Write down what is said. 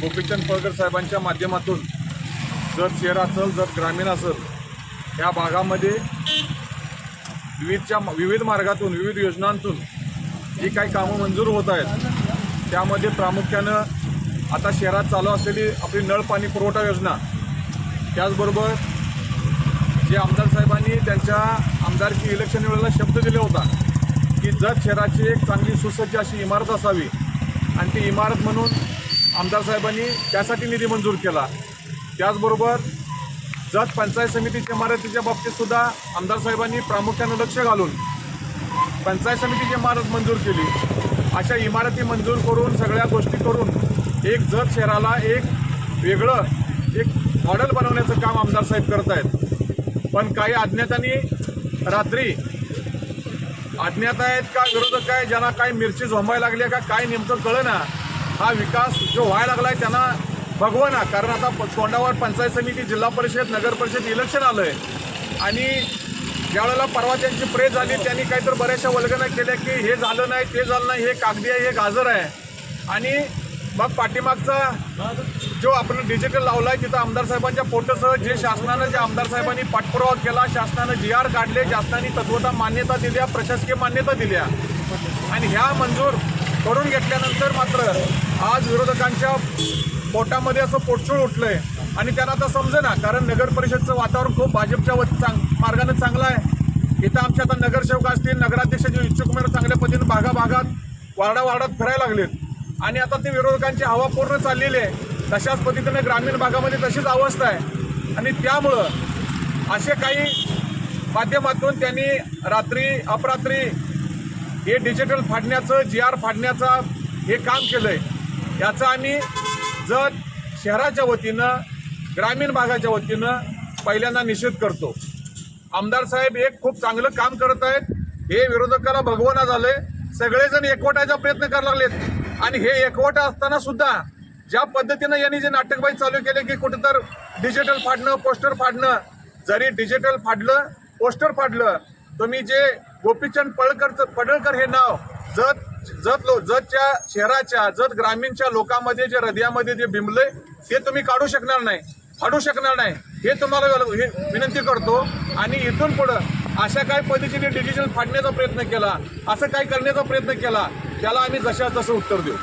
गोपीचंद पळकर साहेबांच्या माध्यमातून जत शहर असेल जत ग्रामीण असेल या भागामध्ये विविध मार्गातून विविध योजनांतून जी काही कामं मंजूर होत आहेत त्यामध्ये प्रामुख्यानं आता शहरात चालू असलेली आपली नळ पाणी पुरवठा योजना, त्याचबरोबर जे आमदार साहेबांनी त्यांच्या आमदारकी इलेक्शन वेळेला शब्द दिला होता की जत शहराची एक चांगली सुसज्ज अशी इमारत असावी आणि ती इमारत म्हणून आमदार साहेबांनी त्यासाठी निधी मंजूर केला। त्याचबरोबर जत पंचायत समितीच्या इमारतीच्या बाबतीतसुद्धा आमदार साहेबांनी प्रामुख्यानं लक्ष घालून पंचायत समितीची इमारत मंजूर केली। अशा इमारती मंजूर करून सगळ्या गोष्टी करून एक जत शहराला एक वेगळं एक मॉडेल बनवण्याचं काम आमदार साहेब करत आहेत। पण काही अज्ञातांनी रात्री अज्ञात आहेत का विरोधक आहे ज्यांना काही मिरची झोंबायला लागली का काय नेमकं कळेना, हा विकास जो व्हायला लागला आहे त्यांना भगवना। कारण आता तोंडावर पंचायत समिती जिल्हा परिषद नगर परिषद इलेक्शन आलं आहे आणि ज्यावेळेला परवा त्यांची प्रेस झाली त्यांनी काहीतरी बऱ्याचशा वल्गना केल्या की हे झालं नाही ते झालं नाही, हे कागदी आहे हे गाजर आहे। आणि मग पाठीमागचा जो आपण डिजिटल लावला आहे तिथं आमदार साहेबांच्या फोटोसह जे शासनानं जे आमदार साहेबांनी पाठपुरावा केला, शासनानं GR काढले, शासनाने तत्वता मान्यता दिल्या, प्रशासकीय मान्यता दिल्या आणि ह्या मंजूर करून घेतल्यानंतर मात्र आज विरोधकांच्या पोटामध्ये असं पोटचूळ उठलंय आणि त्यांना आता समजेना। कारण नगर परिषदचं वातावरण खूप भाजपच्या मार्गाने चांगलं आहे। इथं आमच्या आता नगरसेवक असतील, नगराध्यक्ष जे इच्छुक उमेदवार चांगल्या पद्धतीने भागाभागात वार्डात फिरायला लागलेत आणि आता ते विरोधकांची हवा पूर्ण चाललेली आहे। तशाच पद्धतीने ग्रामीण भागामध्ये तशीच अवस्था आहे आणि त्यामुळं असे काही माध्यमातून त्यांनी रात्री अपरात्री हे डिजिटल फाडण्याचं GR फाडण्याचं हे काम केलंय। याचा आम्ही जत शहराच्या वतीनं ग्रामीण भागाच्या वतीनं पहिल्यांदा निषेध करतो। आमदार साहेब एक खूप चांगलं काम करत आहेत, हे विरोधकाला भगवना झालंय। सगळेजण एकवटायचा प्रयत्न करायला लागलेत आणि हे एकवटा असताना सुद्धा ज्या पद्धतीनं यांनी जे नाटकबाजी चालू केले की कुठं तर डिजिटल फाडणं, पोस्टर फाडणं, जरी डिजिटल फाडलं पोस्टर तुम्ही जे गोपीचंद पडळकर हे नाव जतच्या शहराच्या जत ग्रामीणच्या लोकांमध्ये जे हृदयामध्ये जे बिंबलंय ते तुम्ही काढू शकणार नाही, फाडू शकणार नाही हे तुम्हाला विनंती करतो। आणि इथून पुढं अशा काही पद्धतीने डिजिटल फाडण्याचा प्रयत्न केला, असं काही करण्याचा प्रयत्न केला त्याला आम्ही जशाच तसं उत्तर देऊ।